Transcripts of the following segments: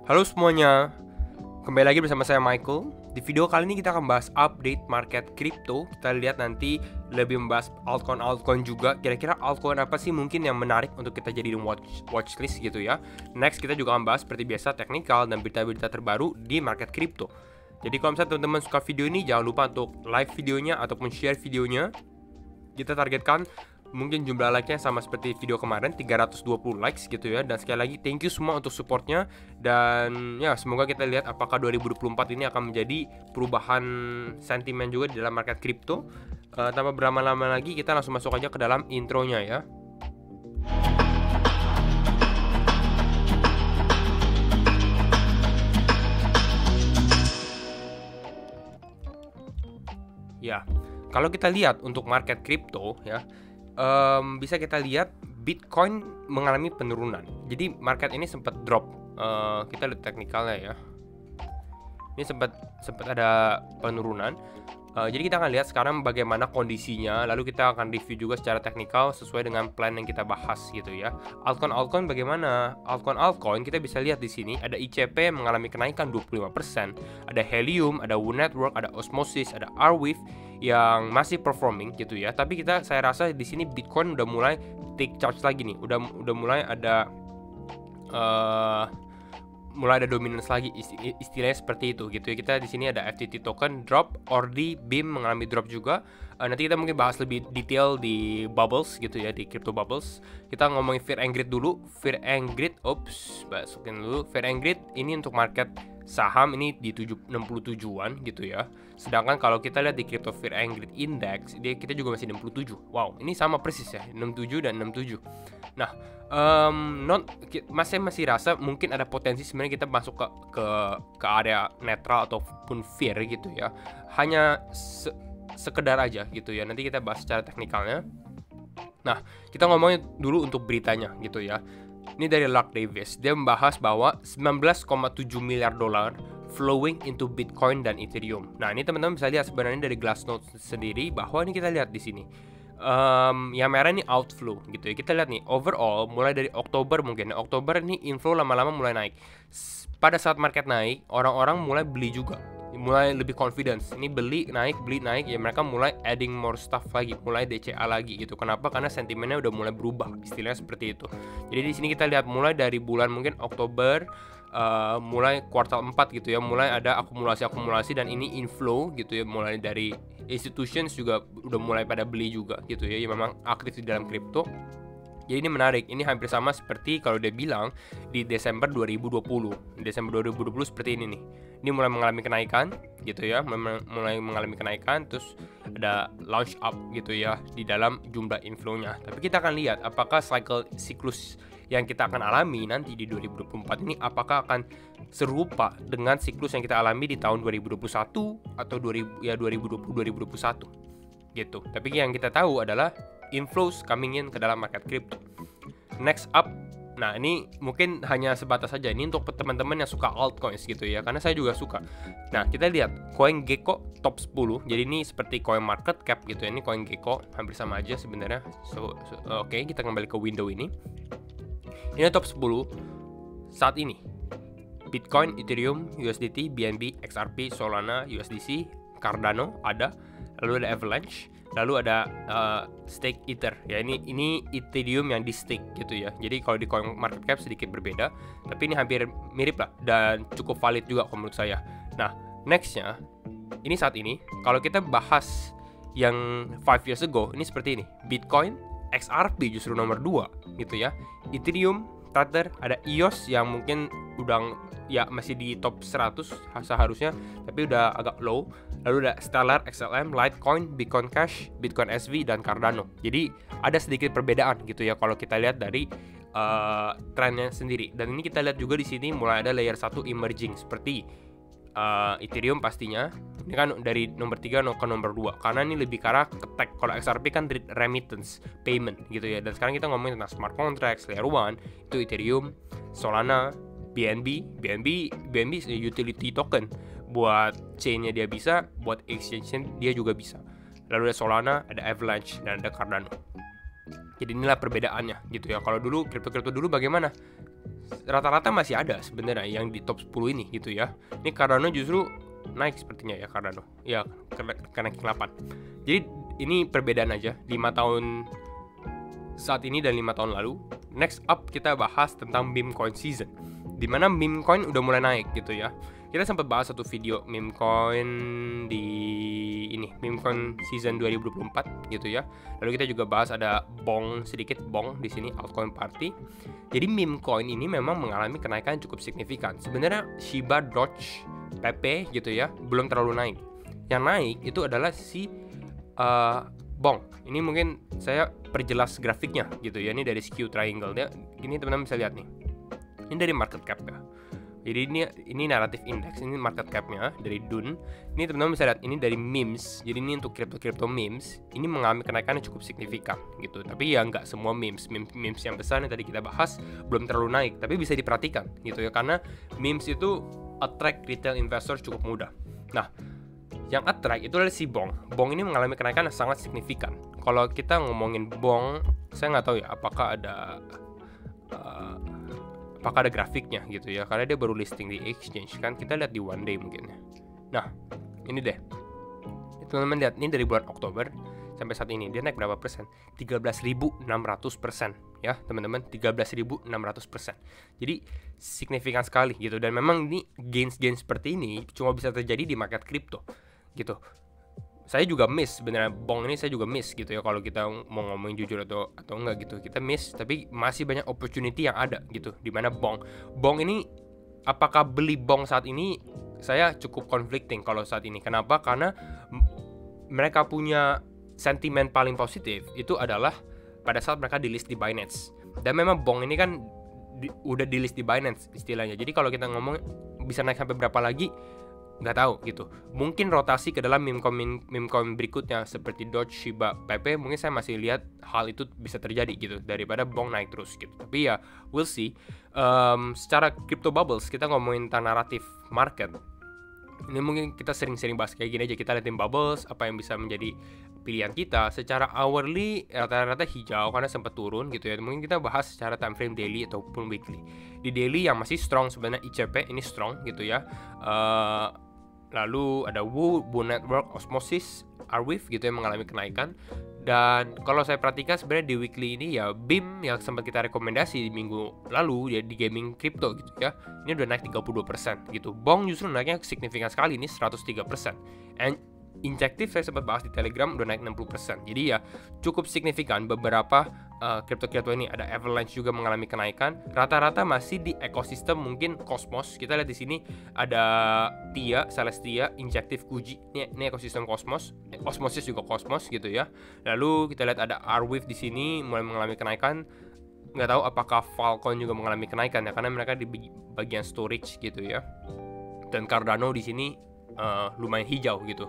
Halo semuanya, kembali lagi bersama saya Michael. Di video kali ini kita akan bahas update market crypto. Kita lihat nanti lebih membahas altcoin juga. Kira-kira altcoin apa sih mungkin yang menarik untuk kita jadiin watchlist gitu ya. Next kita juga akan bahas seperti biasa technical dan berita-berita terbaru di market crypto. Jadi kalau misalnya teman-teman suka video ini, jangan lupa untuk like videonya ataupun share videonya. Kita targetkan mungkin jumlah like-nya sama seperti video kemarin, 320 likes gitu ya. Dan sekali lagi thank you semua untuk supportnya. Dan ya semoga kita lihat apakah 2024 ini akan menjadi perubahan sentimen juga di dalam market crypto. Tanpa berlama-lama lagi, kita langsung masuk aja ke dalam intronya ya. Ya, kalau kita lihat untuk market crypto ya, bisa kita lihat Bitcoin mengalami penurunan. Jadi market ini sempat drop. Kita lihat teknikalnya ya. Ini sempat ada penurunan. Jadi kita akan lihat sekarang bagaimana kondisinya. Lalu kita akan review juga secara teknikal sesuai dengan plan yang kita bahas gitu ya. Altcoin bagaimana? Altcoin kita bisa lihat di sini ada ICP mengalami kenaikan 25%, ada Helium, ada Wood Network, ada Osmosis, ada Arweave yang masih performing gitu ya. Tapi saya rasa di sini Bitcoin udah mulai take charge lagi nih. Udah mulai ada dominance lagi, istilahnya seperti itu gitu ya. Kita di sini ada FTT token drop, ORDI, BIM mengalami drop juga. Nanti kita mungkin bahas lebih detail di bubbles gitu ya, di crypto bubbles. Kita ngomongin Fear and Greed dulu. Fear and Greed, masukin dulu. Fear and Greed ini untuk market saham ini di 67-an gitu ya. Sedangkan kalau kita lihat di crypto Fear and Greed Index, kita juga masih 67. Wow, ini sama persis ya, 67 dan 67. Nah, masih rasa mungkin ada potensi sebenarnya kita masuk ke area netral ataupun fear gitu ya. Hanya sekedar aja gitu ya. Nanti kita bahas secara teknikalnya. Nah, kita ngomongin dulu untuk beritanya gitu ya. Ini dari Lark Davis. Dia membahas bahwa 19,7 miliar dolar flowing into Bitcoin dan Ethereum. Nah, ini teman-teman bisa lihat sebenarnya dari Glassnode sendiri bahwa ini kita lihat di sini. Yang merah ini outflow gitu ya. Kita lihat nih overall mulai dari Oktober mungkin. Oktober ini inflow lama-lama mulai naik. Pada saat market naik, orang-orang mulai beli juga. Mulai lebih confidence. Ini beli naik ya, mereka mulai adding more stuff lagi, mulai DCA lagi gitu. Kenapa? Karena sentimennya udah mulai berubah, istilahnya seperti itu. Jadi di sini kita lihat mulai dari bulan mungkin Oktober, mulai kuartal 4 gitu ya, mulai ada akumulasi dan ini inflow gitu ya, mulai dari institutions juga udah mulai pada beli juga gitu ya, yang memang aktif di dalam kripto. Jadi ini menarik, ini hampir sama seperti kalau dia bilang di Desember 2020. Desember 2020 seperti ini nih. Ini mulai mengalami kenaikan gitu ya, mulai mengalami kenaikan, terus ada launch up gitu ya di dalam jumlah inflow-nya. Tapi kita akan lihat apakah siklus yang kita akan alami nanti di 2024 ini apakah akan serupa dengan siklus yang kita alami di tahun 2021 atau 2020-2021 gitu. Tapi yang kita tahu adalah inflows coming in ke dalam market crypto. Next up, nah ini mungkin hanya sebatas saja ini untuk teman-teman yang suka altcoins gitu ya, karena saya juga suka. Nah, kita lihat CoinGecko top 10. Jadi ini seperti coin market cap gitu ya. Ini CoinGecko hampir sama aja sebenarnya. Oke, kita kembali ke window ini. Ini top 10 saat ini. Bitcoin, Ethereum, USDT, BNB, XRP, Solana, USDC, Cardano ada, lalu ada Avalanche, lalu ada stake Ether. Ya ini Ethereum yang di stake gitu ya. Jadi kalau di coin market cap sedikit berbeda, tapi ini hampir mirip lah dan cukup valid juga menurut saya. Nah, nextnya ini saat ini kalau kita bahas yang 5 years ago, ini seperti ini. Bitcoin, XRP justru nomor 2 gitu ya. Ethereum, Tether, ada EOS yang mungkin udah ya masih di top 100 seharusnya, tapi udah agak low. Lalu ada Stellar, XLM, Litecoin, Bitcoin Cash, Bitcoin SV, dan Cardano. Jadi ada sedikit perbedaan gitu ya kalau kita lihat dari trennya sendiri. Dan ini kita lihat juga di sini mulai ada layer 1 emerging seperti Ethereum pastinya. Ini kan dari nomor 3 ke nomor 2 karena ini lebih ke arah ketek. Kalau XRP kan remittance payment gitu ya. Dan sekarang kita ngomongin tentang smart contracts layer 1 itu Ethereum, Solana, BNB utility token. Buat chain-nya dia bisa, buat exchange-nya dia juga bisa. Lalu ada Solana, ada Avalanche, dan ada Cardano. Jadi inilah perbedaannya gitu ya. Kalau dulu kripto dulu bagaimana? rata-rata masih ada sebenarnya yang di top 10 ini gitu ya. Ini Cardano justru naik sepertinya ya, Cardano. Ya, karena 8. Jadi ini perbedaan aja 5 tahun saat ini dan 5 tahun lalu. Next up kita bahas tentang meme coin season, dimana meme coin udah mulai naik gitu ya. Kita sempat bahas satu video meme coin di ini, meme coin season 2024 gitu ya. Lalu kita juga bahas ada sedikit bong di sini, altcoin party. Jadi meme coin ini memang mengalami kenaikan cukup signifikan. Sebenarnya Shiba, Doge, PP gitu ya belum terlalu naik. Yang naik itu adalah si bong. Ini mungkin saya perjelas grafiknya gitu ya. Ini dari skew triangle dia. Ini teman-teman bisa lihat nih. Ini dari market cap ya. Jadi ini naratif index, ini market capnya dari Dun. Ini teman-teman bisa lihat ini dari memes. Jadi ini untuk crypto memes, ini mengalami kenaikan yang cukup signifikan gitu. Tapi ya nggak semua memes yang besar yang tadi kita bahas belum terlalu naik. Tapi bisa diperhatikan gitu ya, karena memes itu attract retail investor cukup mudah. Nah, yang attract itu adalah si bong. Bong ini mengalami kenaikan yang sangat signifikan. Kalau kita ngomongin bong, saya nggak tahu ya apakah ada grafiknya gitu ya, karena dia baru listing di exchange kan. Kita lihat di one day mungkin ya. Nah, ini deh teman-teman lihat, ini dari bulan Oktober sampai saat ini dia naik berapa persen? 13.600% ya teman-teman, 13.600%. Jadi signifikan sekali gitu. Dan memang ini gains seperti ini cuma bisa terjadi di market crypto gitu. Saya juga miss sebenarnya bong ini, saya juga miss gitu ya, kalau kita mau ngomongin jujur atau enggak gitu, kita miss. Tapi masih banyak opportunity yang ada gitu, dimana bong ini, apakah beli bong saat ini, saya cukup conflicting kalau saat ini. Kenapa? Karena mereka punya sentimen paling positif itu adalah pada saat mereka di list di Binance. Dan memang bong ini kan udah di list di Binance istilahnya. Jadi kalau kita ngomong bisa naik sampai berapa lagi, nggak tahu gitu. Mungkin rotasi ke dalam meme coin berikutnya seperti Doge, Shiba, PP, mungkin saya masih lihat hal itu bisa terjadi gitu daripada bong naik terus gitu. Tapi ya we'll see. Secara crypto bubbles, kita ngomongin tentang naratif market. Ini mungkin kita sering-sering bahas kayak gini aja, kita liatin bubbles apa yang bisa menjadi pilihan kita. Secara hourly rata-rata hijau karena sempat turun gitu ya. Mungkin kita bahas secara time frame daily ataupun weekly. Di daily yang masih strong sebenarnya ICP ini strong gitu ya. Lalu ada Wu Network, Osmosis, Arweave gitu yang mengalami kenaikan. Dan kalau saya perhatikan sebenarnya di weekly ini ya BIM yang sempat kita rekomendasi di minggu lalu ya di gaming crypto gitu ya, ini udah naik 32% gitu. Bong justru naiknya signifikan sekali, ini 103%. And Injective saya sempat bahas di Telegram udah naik 60%. Jadi ya cukup signifikan beberapa crypto ini. Ada Avalanche juga mengalami kenaikan. Rata-rata masih di ekosistem mungkin Cosmos. Kita lihat di sini ada Tia, Celestia, Injective, Kuji. Ini ekosistem Cosmos. Osmosis juga Cosmos gitu ya. Lalu kita lihat ada Arweave di sini mulai mengalami kenaikan. Nggak tahu apakah Falcon juga mengalami kenaikan ya, karena mereka di bagian storage gitu ya. Dan Cardano di sini lumayan hijau gitu.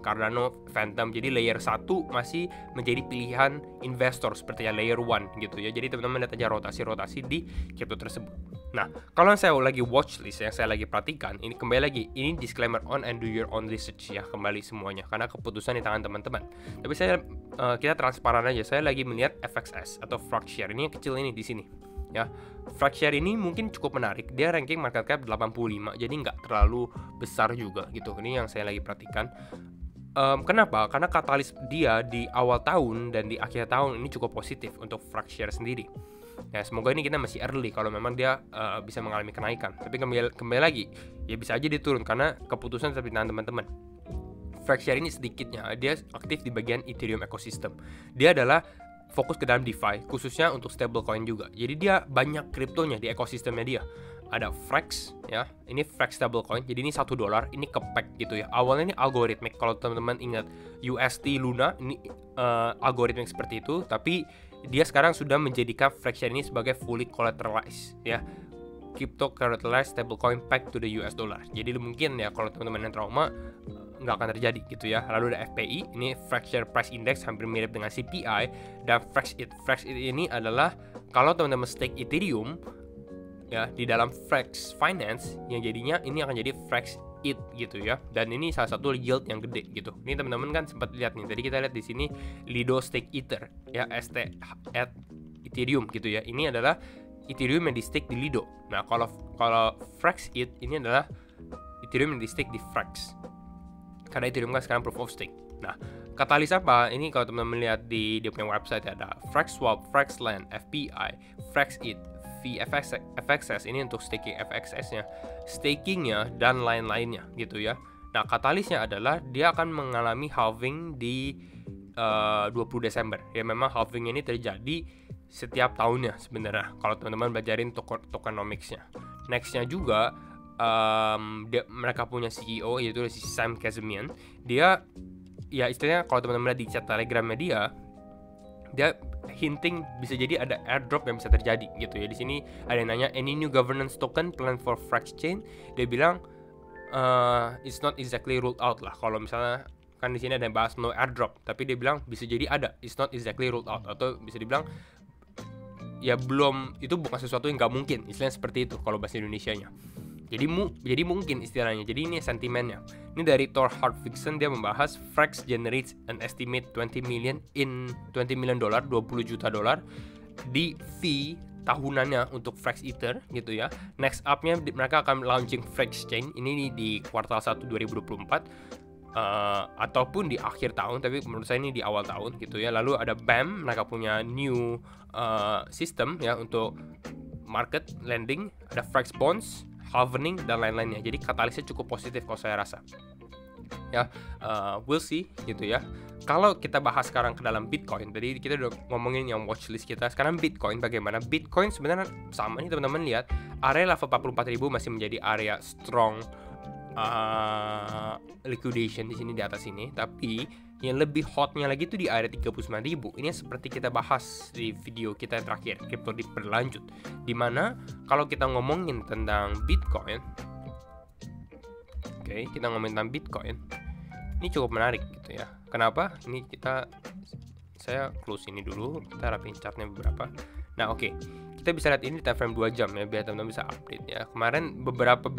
Cardano, Phantom. Jadi layer 1 masih menjadi pilihan investor seperti ya layer 1 gitu ya. Jadi teman-teman lihat aja rotasi-rotasi di crypto tersebut. Nah, kalau saya lagi watchlist yang saya lagi perhatikan, ini kembali lagi, ini disclaimer on and do your own research ya, kembali semuanya karena keputusan di tangan teman-teman. Tapi kita transparan aja, saya lagi melihat FXS atau Fractshare ini yang kecil ini di sini. Ya, Fractshare ini mungkin cukup menarik. Dia ranking market cap 85, jadi nggak terlalu besar juga gitu. Ini yang saya lagi perhatikan. Kenapa? Karena katalis dia di awal tahun dan di akhir tahun ini cukup positif untuk Fractshare sendiri. Ya, semoga ini kita masih early kalau memang dia bisa mengalami kenaikan. Tapi kembali lagi, ya bisa aja dia turun karena keputusan tetap di tangan teman-teman. Fractshare ini sedikitnya dia aktif di bagian Ethereum ecosystem. Dia adalah fokus ke dalam DeFi, khususnya untuk stablecoin juga. Jadi dia banyak kriptonya di ekosistemnya dia. Ada Frax ya, ini Frax stablecoin. Jadi ini $1, ini kepek gitu ya. Awalnya ini algoritmik. Kalau teman-teman ingat UST Luna, ini algoritmik seperti itu. Tapi dia sekarang sudah menjadikan Fractshare ini sebagai fully collateralized ya. Crypto collateralized stablecoin pegged to the US dollar. Jadi mungkin ya kalau teman-teman yang trauma nggak akan terjadi gitu ya. Lalu ada FPI, ini Fractshare Price Index, hampir mirip dengan CPI. Dan FraxIT ini adalah kalau teman-teman stake Ethereum ya di dalam Frax Finance, yang jadinya ini akan jadi FraxIT gitu ya. Dan ini salah satu yield yang gede gitu. Ini teman-teman kan sempat lihat nih. Tadi kita lihat di sini Lido Stake Ether ya, ST at Ethereum gitu ya. Ini adalah Ethereum yang di stake di Lido. Nah, kalau Frax it ini adalah Ethereum yang di stake di Frax. Karena Ethereum kan sekarang proof of stake. Nah, katalis apa? Ini kalau teman-teman lihat di dia punya website ada FraxSwap, FraxLand, FPI, FraxIT, FXS ini untuk staking FXS-nya, stakingnya dan lain-lainnya gitu ya. Nah, katalisnya adalah dia akan mengalami halving di 20 Desember. Ya memang halving ini terjadi setiap tahunnya sebenarnya. Kalau teman-teman belajarin tokenomics-nya. Next-nya juga mereka punya CEO yaitu si Sam Kazemian. Dia ya istilahnya kalau teman-teman lihat di chat Telegramnya dia hinting bisa jadi ada airdrop yang bisa terjadi gitu ya. Di sini ada yang nanya any new governance token plan for Frax chain. Dia bilang it's not exactly ruled out lah. Kalau misalnya kan di sini ada yang bahas no airdrop, tapi dia bilang bisa jadi ada, it's not exactly ruled out, atau bisa dibilang ya belum, itu bukan sesuatu yang nggak mungkin, istilahnya seperti itu kalau bahasa Indonesianya. Jadi mungkin istilahnya. Jadi ini sentimennya. Ini dari Thor Hardvixen, dia membahas Frax generates an estimate $20 million, 20 juta dolar di fee tahunannya untuk Frax Ether gitu ya. Next up-nya mereka akan launching Frax Chain ini di kuartal 1 2024 ataupun di akhir tahun, tapi menurut saya ini di awal tahun gitu ya. Lalu ada BAM, mereka punya new system ya untuk market lending, ada Frax Bonds, halvening dan lain-lainnya. Jadi katalisnya cukup positif kalau saya rasa. Ya, we'll see gitu ya. Kalau kita bahas sekarang ke dalam Bitcoin, tadi kita udah ngomongin yang watchlist kita. Sekarang Bitcoin bagaimana? Bitcoin sebenarnya sama nih teman-teman lihat, area level 44.000 masih menjadi area strong liquidation di sini, di atas ini. Tapi yang lebih hotnya lagi tuh di area 39.000. Ini seperti kita bahas di video kita yang terakhir, Crypto Deep berlanjut, dimana kalau kita ngomongin tentang Bitcoin, kita ngomongin tentang Bitcoin, ini cukup menarik gitu ya. Kenapa? Ini saya close ini dulu, kita rapiin chartnya beberapa. Nah kita bisa lihat ini di time frame 2 jam ya, biar teman-teman bisa update ya. Kemarin beberapa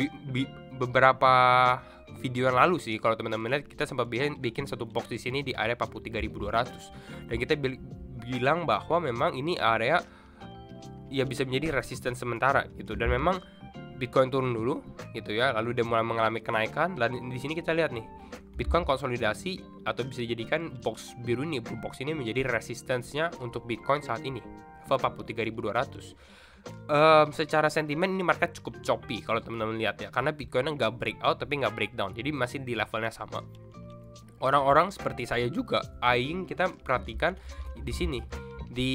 video yang lalu sih, kalau teman-teman lihat, kita sempat bikin satu box di sini di area 43.200 dan kita bilang bahwa memang ini area ya bisa menjadi resisten sementara gitu. Dan memang Bitcoin turun dulu gitu ya, lalu dia mulai mengalami kenaikan, dan di sini kita lihat nih Bitcoin konsolidasi, atau bisa dijadikan box biru ini, blue box ini menjadi resistance-nya untuk Bitcoin saat ini level 43.200. Secara sentimen ini market cukup choppy kalau teman-teman lihat ya, karena Bitcoin nggak breakout tapi nggak breakdown, jadi masih di levelnya sama. Orang-orang seperti saya juga eyeing, kita perhatikan di sini di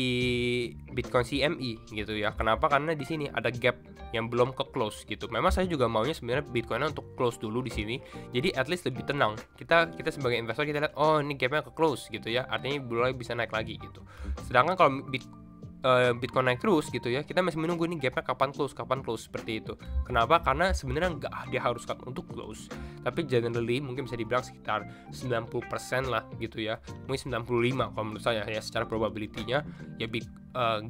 Bitcoin CME gitu ya. Kenapa? Karena di sini ada gap yang belum ke close gitu. Memang saya juga maunya sebenarnya Bitcoin untuk close dulu di sini, jadi at least lebih tenang. Kita sebagai investor kita lihat, oh ini gapnya ke close gitu ya, artinya mulai bisa naik lagi gitu. Sedangkan kalau Bitcoin naik terus gitu ya, kita masih menunggu ini gapnya kapan close seperti itu. Kenapa? Karena sebenarnya nggak diharuskan untuk close, tapi generally mungkin bisa dibilang sekitar 90% lah gitu ya, mungkin 95 kalau menurut saya ya, secara probability-nya ya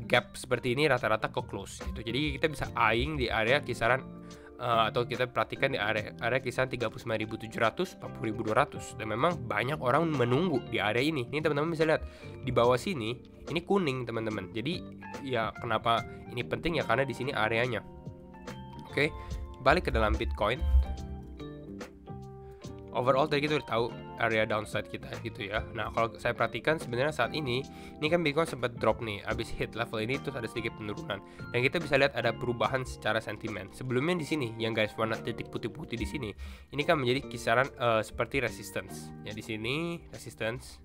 gap seperti ini rata-rata ke close gitu. Jadi kita bisa eyeing di area kisaran atau kita perhatikan di area kisaran 39.700, 40.200, dan memang banyak orang menunggu di area ini. Ini teman-teman bisa lihat di bawah sini, ini kuning teman-teman. Jadi ya kenapa ini penting ya, karena di sini areanya. Balik ke dalam Bitcoin. Overall tadi kita udah tahu area downside kita gitu ya. Nah kalau saya perhatikan sebenarnya saat ini kan Bitcoin sempat drop nih, habis hit level ini terus ada sedikit penurunan, dan kita bisa lihat ada perubahan secara sentimen. Sebelumnya di sini yang guys warna titik putih-putih di sini, ini kan menjadi kisaran seperti resistance ya, di sini resistance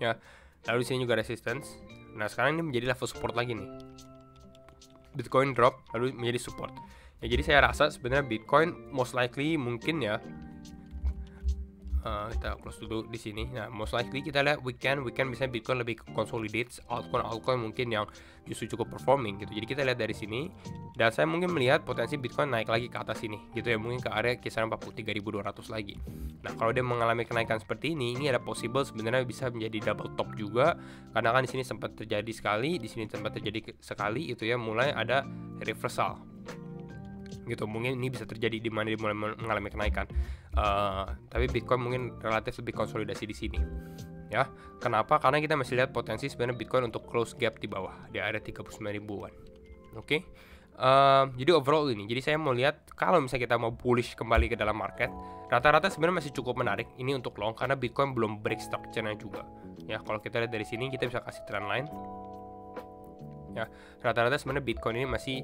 ya, lalu di sini juga resistance. Nah sekarang ini menjadi level support lagi nih, Bitcoin drop lalu menjadi support ya. Jadi saya rasa sebenarnya Bitcoin most likely mungkin ya, kita close dulu di sini. Nah, most likely kita lihat weekend misalnya Bitcoin lebih consolidate, altcoin mungkin yang justru cukup performing gitu. Jadi kita lihat dari sini, dan saya mungkin melihat potensi Bitcoin naik lagi ke atas ini gitu ya, mungkin ke area kisaran 43.200 lagi. Nah, kalau dia mengalami kenaikan seperti ini ada possible sebenarnya bisa menjadi double top juga, karena kan di sini sempat terjadi sekali, di sini sempat terjadi sekali itu ya, mulai ada reversal gitu. Mungkin ini bisa terjadi di mana dia mulai mengalami kenaikan. Tapi Bitcoin mungkin relatif lebih konsolidasi di sini. Ya, kenapa? Karena kita masih lihat potensi sebenarnya Bitcoin untuk close gap di bawah di area 39.000-an. Oke. Jadi overall ini, jadi saya mau lihat kalau misalnya kita mau bullish kembali ke dalam market, rata-rata sebenarnya masih cukup menarik ini untuk long karena Bitcoin belum break structure-nya juga. Ya, kalau kita lihat dari sini kita bisa kasih trend line. Ya, rata-rata sebenarnya Bitcoin ini masih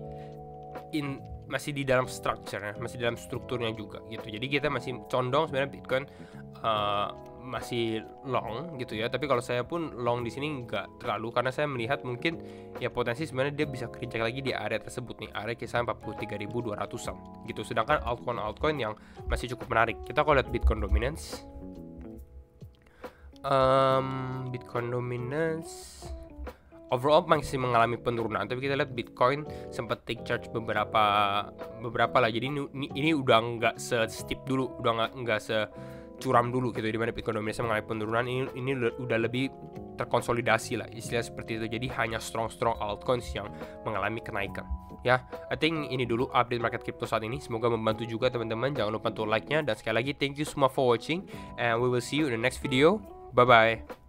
di dalam structure-nya, masih dalam strukturnya juga gitu. Jadi kita masih condong sebenarnya Bitcoin masih long gitu ya. Tapi kalau saya pun long di sini nggak terlalu karena saya melihat mungkin ya potensi sebenarnya dia bisa kerja lagi di area tersebut nih, area kisaran 43.200-an gitu. Sedangkan altcoin yang masih cukup menarik. Kita kalau lihat Bitcoin dominance, overall masih mengalami penurunan, tapi kita lihat Bitcoin sempat take charge beberapa lah. Jadi ini udah nggak se-steep dulu, udah nggak securam dulu gitu. Di mana Bitcoin dominasi mengalami penurunan, ini udah lebih terkonsolidasi lah, istilah seperti itu. Jadi hanya strong altcoins yang mengalami kenaikan. Ya, I think ini dulu update market crypto saat ini. Semoga membantu juga teman-teman. Jangan lupa untuk like-nya, dan sekali lagi thank you semua for watching, and we will see you in the next video. Bye bye.